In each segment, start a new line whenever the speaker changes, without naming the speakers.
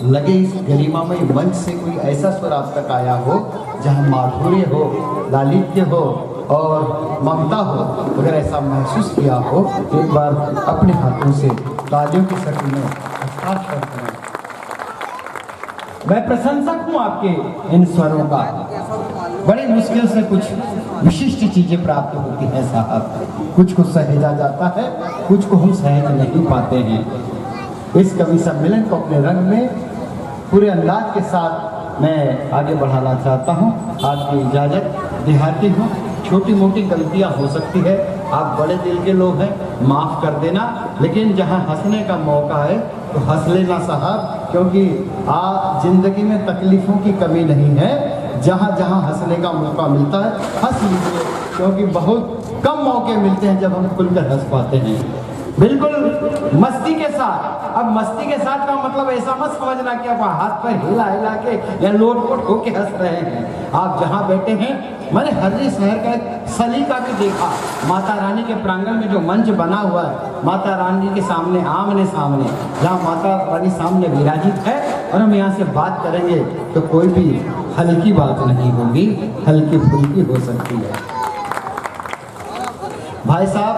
लगे इस गरिमामय मंच से कोई ऐसा स्वर आप तक आया हो जहाँ माधुर्य हो, लालित्य हो और ममता हो। अगर ऐसा महसूस किया हो तो एक बार अपने हाथों से तालियों की शक्ल में हस्ताक्षर करें। मैं प्रशंसक हूँ आपके इन स्वरों का। बड़ी मुश्किल से कुछ विशिष्ट चीजें प्राप्त होती हैं साहब। कुछ को सहेजा जाता है, कुछ को हम सहज नहीं पाते हैं। इस कवि सम्मेलन को अपने रंग में पूरे अंदाज के साथ मैं आगे बढ़ाना चाहता हूँ। आपकी इजाज़त, देहाती हूँ, छोटी मोटी गलतियाँ हो सकती है, आप बड़े दिल के लोग हैं, माफ़ कर देना। लेकिन जहाँ हंसने का मौका है तो हंस लेना साहब, क्योंकि आप जिंदगी में तकलीफ़ों की कमी नहीं है। जहाँ जहाँ हंसने का मौका मिलता है हंस लीजिए, क्योंकि बहुत कम मौके मिलते हैं जब हम खुलकर हंस पाते हैं। बिल्कुल मस्ती के साथ। अब मस्ती के साथ का मतलब ऐसा मत समझना कि आप हाथ पर हिला हिला के या लोट-पोट होके हंस रहे हैं। आप जहाँ बैठे हैं, मैंने हरदी शहर का एक सलीका भी देखा। माता रानी के प्रांगण में जो मंच बना हुआ है, माता रानी के सामने आमने सामने, जहाँ माता रानी सामने विराजित है और हम यहाँ से बात करेंगे तो कोई भी हल्की बात नहीं होगी, हल्की फुल्की हो सकती है। भाई साहब,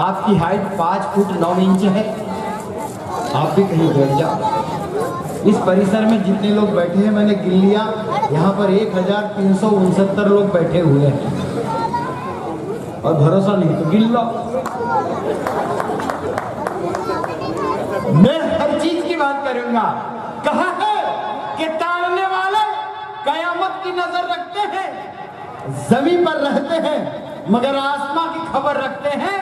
आपकी हाइट 5 फुट 9 इंच है। आप भी कहीं बैठ जाओ। इस परिसर में जितने लोग बैठे हैं मैंने गिन लिया, यहाँ पर 1369 लोग बैठे हुए हैं। और भरोसा नहीं तो गिन लो। मैं हर चीज की बात करूंगा। कहा है कि ताड़ने वाले कयामत की नजर रखते हैं, जमीन पर रहते हैं मगर आसमां की खबर रखते हैं,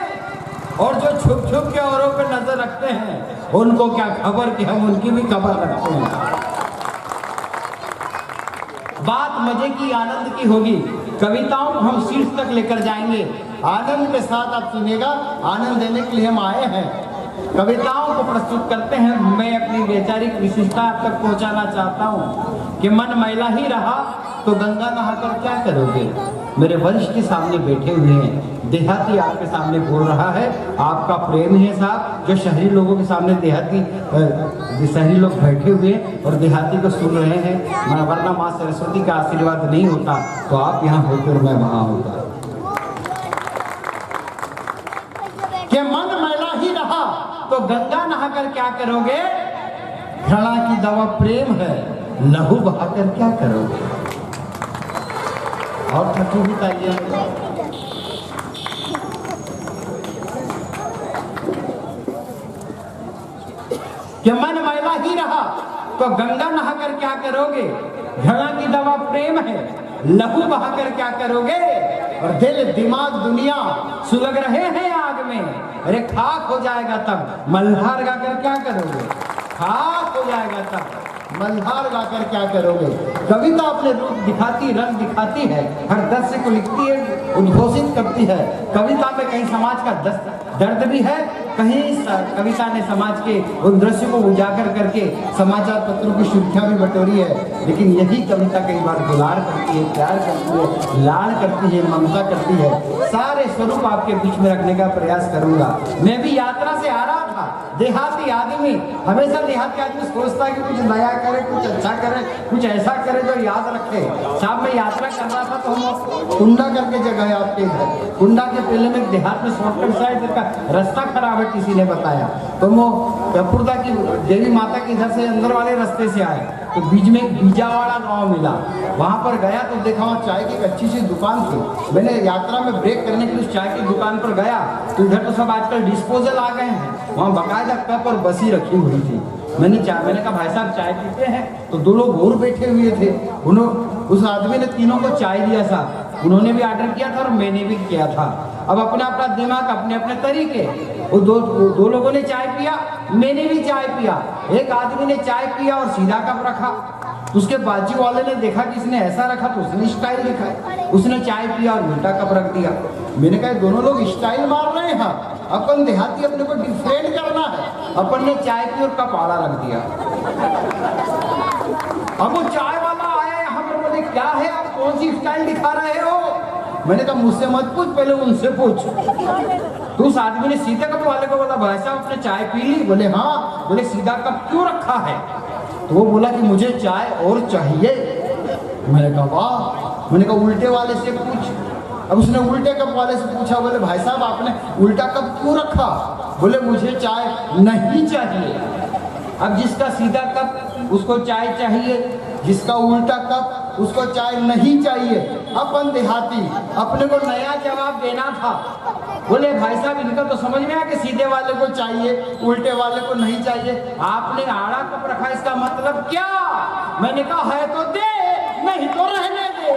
और जो छुप छुप के औरों पे नजर रखते हैं उनको क्या खबर कि हम उनकी भी खबर रखते हैं। बात मजे की, आनंद की होगी। कविताओं को हम शीर्ष तक लेकर जाएंगे। आनंद के साथ आप सुनिएगा, आनंद देने के लिए हम आए हैं। कविताओं को प्रस्तुत करते हैं। मैं अपनी वैचारिक विशिष्टता आप तक पहुंचाना चाहता हूं कि मन मैला ही रहा तो गंगा नहाकर क्या करोगे। मेरे वरिष्ठ के सामने बैठे हुए हैं, देहाती आपके सामने बोल रहा है। आपका प्रेम है साहब, जो शहरी लोगों के सामने देहाती शहरी लोग बैठे हुए और देहाती को सुन रहे हैं। वरना माँ सरस्वती का आशीर्वाद नहीं होता तो आप यहाँ होते और मैं वहाँ होता। कि मन मैला ही रहा तो गंगा नहाकर क्या करोगे। घड़ा की दवा प्रेम है, लहू बहाकर क्या करोगे। और ठट्ठू भी तालियां। कि मन मैला ही रहा तो गंगा नहाकर क्या करोगे। घड़ा की दवा प्रेम है, लहू बहाकर क्या करोगे। और दिल दिमाग दुनिया सुलग रहे हैं आग में, अरे खाक हो जाएगा तब मल्हार गाकर क्या करोगे। खाक हो जाएगा तब मल्हार गाकर क्या करोगे। कविता अपने रूप दिखाती, रंग दिखाती है, हर दृश्य को लिखती है, उद्घोषित करती है। कविता में कहीं समाज का दर्द भी है, कहीं कविता ने समाज के उन दृश्य को उजागर करके समाचार पत्रों की सुर्खियां भी बटोरी है। लेकिन यही कविता कई बार दुलार करती है, प्यार करती है, लाड़ करती है, ममता करती है। सारे स्वरूप आपके बीच में रखने का प्रयास करूंगा। मैं भी यात्रा से आ रहा था। देहाती आदमी, हमेशा देहाती आदमी सोचता है कि कुछ नया करे, कुछ अच्छा करे, कुछ ऐसा करे जो याद रखे। साहब मैं यात्रा कर रहा था तो हम कुंडा करके जगह आपके इधर, कुंडा के पहले में देहात में शॉर्टकट साइड का रास्ता खराब है, किसी ने बताया। तो वो कपूरदा की देवी माता के इधर से अंदर वाले रास्ते से आए तो बीच में एक बीजावाड़ा गांव मिला। वहां पर गया तो देखा वहाँ चाय की एक अच्छी सी दुकान थी। मैंने यात्रा में ब्रेक करने के लिए उस चाय की दुकान पर गया तो इधर तो सब आजकल डिस्पोजल आ गए हैं, वहाँ बकायदा कप और बसी रखी हुई थी। मैंने कहा भाई साहब चाय पीते हैं। तो दो लोग और बैठे हुए थे, उस आदमी ने तीनों को चाय दिया साहब। उन्होंने भी ऑर्डर किया था और मैंने भी किया था। अब अपना अपना दिमाग, अपने अपने तरीके। वो दो लोगों ने चाय पिया, मैंने भी चाय पिया। एक आदमी ने चाय पिया और सीधा कप रखा, उसके बाजू वाले ने देखा कि इसने ऐसा रखा तो उसने स्टाइल दिखाया। उसने चाय पिया और उल्टा कप रख दिया। मैंने कहा दोनों लोग स्टाइल मार रहे हैं, अपन देहाती अपने को डिफरेंट करना है। अपन ने चाय पी और कप आड़ा रख दिया। अब वो चाय वाला आया यहाँ पर, बोले क्या है आप कौन सी स्टाइल दिखा रहे हो। मैंने कहा मुझसे मत पूछ, पहले उनसे पूछ। तो उस आदमी ने सीधे कप वाले को बोला भाई साहब आपने चाय पी ली। बोले हाँ। बोले सीधा कप क्यों रखा है। तो वो बोला कि मुझे चाय और चाहिए। मैंने कहा वाह। मैंने कहा उल्टे वाले से पूछ। अब उसने उल्टे कप वाले से पूछा, बोले भाई साहब आपने उल्टा कप क्यों रखा? बोले मुझे चाय नहीं चाहिए। अब जिसका सीधा कप उसको चाय चाहिए, जिसका उल्टा कप उसको चाय नहीं चाहिए। अपन देहाती अपने को नया जवाब देना था। बोले भाई साहब इनका तो समझ में आया कि सीधे वाले को चाहिए, उल्टे वाले को नहीं चाहिए। आपने आड़ा कप रखा, इसका मतलब क्या? मैंने कहा है तो दे, नहीं तो रहने दे।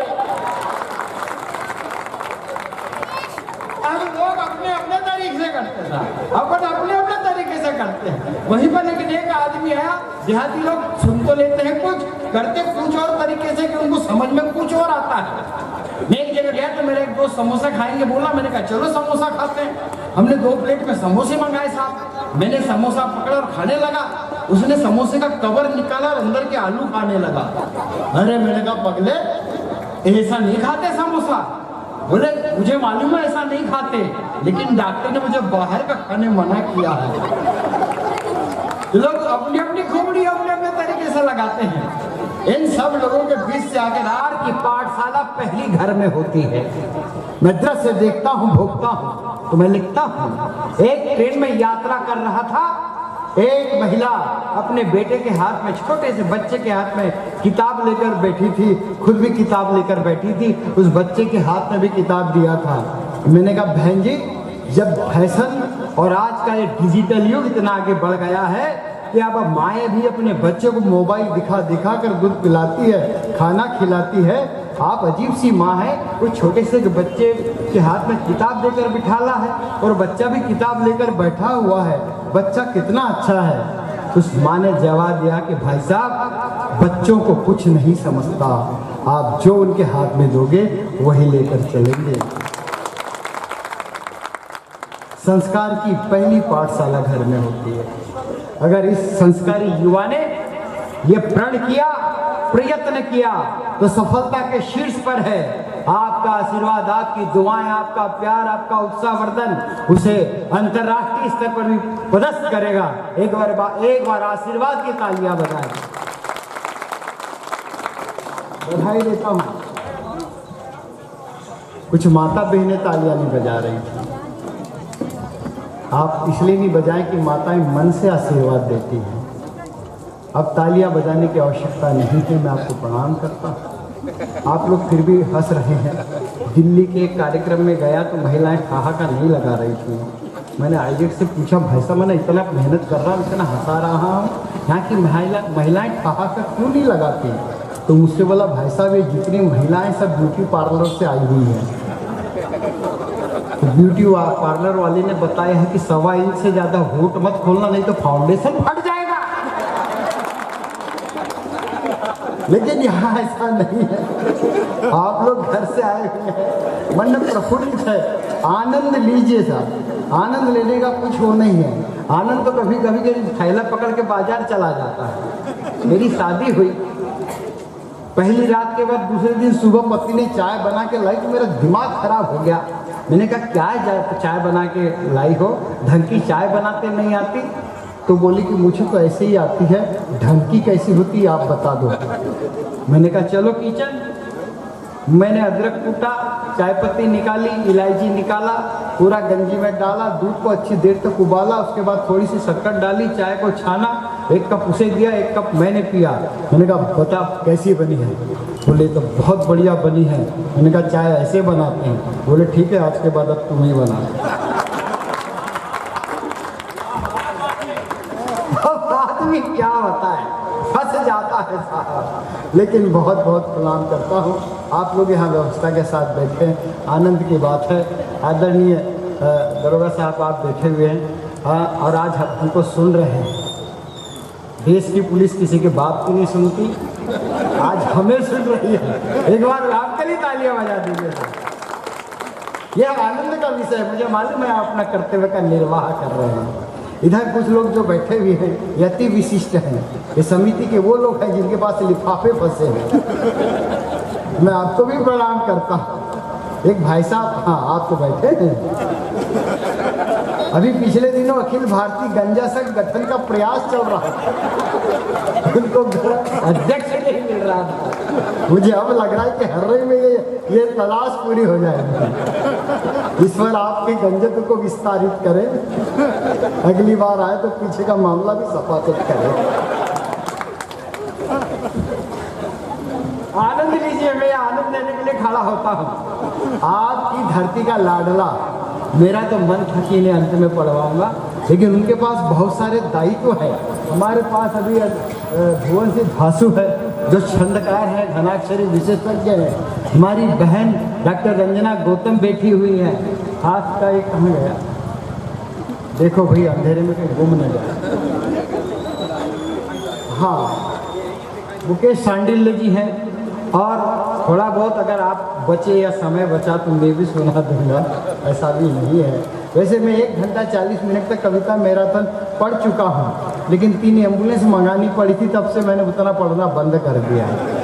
अब लोग अपने अपने तरीके से करते हैं, अपन अपने अपने तरीके से करते हैं। वहीं पर एक आदमी आया, देहाती लोग सुन तो लेते हैं कुछ, करते कुछ और तरीके से कि उनको समझ में कुछ और आता है। मैं एक जगह गया तो मेरे एक दोस्त समोसा खाएंगे बोला। मैंने कहा चलो समोसा खाते हैं। हमने 2 प्लेट में समोसे मंगाए साहब। मैंने समोसा पकड़ा और खाने लगा। उसने समोसे का कवर निकाला और अंदर के आलू खाने लगा। अरे मैंने कहा पगले ऐसा नहीं खाते समोसा। बोले मुझे मालूम है ऐसा नहीं खाते, लेकिन डॉक्टर ने मुझे बाहर का खाने मना किया है। लोग अपनी अपनी खोपड़ी अपने अपने तरीके से लगाते हैं। इन सब लोगों के बीच से आकर आर की पाठशाला पहली घर में होती है। मैं दृश्य देखता हूँ, भोगता हूँ, तो मैं लिखता हूँ। एक ट्रेन में यात्रा कर रहा था। एक महिला अपने बेटे के हाथ में, छोटे से बच्चे के हाथ में किताब लेकर बैठी थी। खुद भी किताब लेकर बैठी थी। उस बच्चे के हाथ में भी किताब दिया था। मैंने कहा बहन जी, जब फैशन और आज का ये डिजिटल युग इतना आगे बढ़ गया है कि अब माएँ भी अपने बच्चे को मोबाइल दिखा दिखा कर दूध पिलाती है, खाना खिलाती है। आप अजीब सी माँ है, वो छोटे से बच्चे के हाथ में किताब देकर बिठाला है और बच्चा भी किताब लेकर बैठा हुआ है। बच्चा कितना अच्छा है। उस माँ ने जवाब दिया कि भाई साहब बच्चों को कुछ नहीं समझता, आप जो उनके हाथ में दोगे वही लेकर चलेंगे। संस्कार की पहली पाठशाला घर में होती है। अगर इस संस्कारी युवा ने ये प्रण किया, प्रयत्न किया, तो सफलता के शीर्ष पर है। आपका आशीर्वाद, आपकी दुआएं, आपका प्यार, आपका उत्साहवर्धन उसे अंतर्राष्ट्रीय स्तर पर भी पदस्थ करेगा। एक बार आशीर्वाद की तालियां बजाएं। बधाई देता हूं। कुछ माता बहनें तालियां नहीं बजा रही थी। आप इसलिए नहीं बजाएं कि माताएं मन से आशीर्वाद देती हैं। अब तालियां बजाने की आवश्यकता नहीं थी। मैं आपको प्रणाम करता हूं। आप लोग फिर भी हंस रहे हैं। दिल्ली के एक कार्यक्रम में गया तो महिलाएं ठहाका नहीं लगा रही थी। मैंने आईजेट से पूछा भाई साहब मैंने इतना मेहनत कर रहा हूँ, इतना हंसा रहा हूँ, यहाँ की महिलाएं ठहाका क्यों नहीं लगाती? तो मुझसे बोला भाई साहब ये जितनी महिलाएं सब ब्यूटी पार्लर से आई हुई हैं। तो ब्यूटी पार्लर वाले ने बताया है कि 1.25 इंच से ज़्यादा होठ मत खोलना, नहीं तो फाउंडेशन फट जाएगा। लेकिन यहाँ ऐसा नहीं है। आप लोग घर से आए हुए हैं, मन प्रफुल्लित है, आनंद लीजिए साहब। आनंद लेने का कुछ वो नहीं है। आनंद तो कभी कभी थैला पकड़ के बाजार चला जाता है। मेरी शादी हुई, पहली रात के बाद दूसरे दिन सुबह पति ने चाय बना के लाई तो मेरा दिमाग खराब हो गया। मैंने कहा क्या चाय बना के लाई हो, ढंग की चाय बनाते नहीं आती? तो बोली कि मुझे तो ऐसे ही आती है, ढंग की कैसी होती है आप बता दो। मैंने कहा चलो किचन। मैंने अदरक कूटा, चाय पत्ती निकाली, इलायची निकाला, पूरा गंजी में डाला, दूध को अच्छी देर तक उबाला, उसके बाद थोड़ी सी शक्कर डाली, चाय को छाना, 1 कप उसे दिया, 1 कप मैंने पिया। मैंने कहा बता कैसी बनी है? बोले तो बहुत बढ़िया बनी है। मैंने कहा चाय ऐसे बनाते हैं? बोले ठीक है आज के बाद अब तुम ही बना। आदमी क्या होता है, फंस जाता है साहब। लेकिन बहुत बहुत प्रणाम करता हूँ। आप लोग यहाँ व्यवस्था के साथ बैठे हैं, आनंद की बात है। आदरणीय दरोगा साहब आप बैठे हुए हैं और आज हमको सुन रहे हैं। देश की पुलिस किसी के बाप की नहीं सुनती, आज हमें सुन रही है। एक बार आपके लिए तालियां बजा दीजिए। यह आनंद का विषय है। मुझे मालूम है आप अपना कर्तव्य का निर्वाह कर रहे हैं। इधर कुछ लोग जो बैठे हुए हैं अति विशिष्ट हैं। ये समिति के वो लोग हैं जिनके पास लिफाफे फंसे हैं। मैं आपको भी प्रणाम करता हूँ। एक भाई साहब, हाँ आप तो बैठे हैं। अभी पिछले दिनों अखिल भारतीय गंजा संघ गठन का प्रयास चल रहा था, उनको अध्यक्ष नहीं मिल रहा था। मुझे अब लग रहा है कि हर्रे में ये तलाश पूरी हो जाएगी। इस पर आपके गंजत को विस्तारित करें, अगली बार आए तो पीछे का मामला भी सफाचत करें। आनंद लीजिए, मैं आनंद लेने के लिए खड़ा होता हूँ। आपकी धरती का लाडला, मेरा तो मन था कि इन्हें अंत में पढ़वाऊंगा, लेकिन उनके पास बहुत सारे दायित्व है। हमारे पास अभी भुवन सिंह धासु है जो छंदकार है, घनाक्षरी विशेषज्ञ है। हमारी बहन डॉक्टर रंजना गौतम बैठी हुई है। हाथ का एक कहाँ गया, देखो भाई अंधेरे में कहीं गुम न जाए। हाँ, मुकेश सांडिल्य जी हैं, और थोड़ा बहुत अगर आप बचे या समय बचा तो मैं भी सुना दूंगा, ऐसा भी नहीं है। वैसे मैं 1 घंटा 40 मिनट तक कविता मैराथन पढ़ चुका हूँ, लेकिन 3 एम्बुलेंस मंगानी पड़ी थी, तब से मैंने उतना पढ़ना बंद कर दिया है।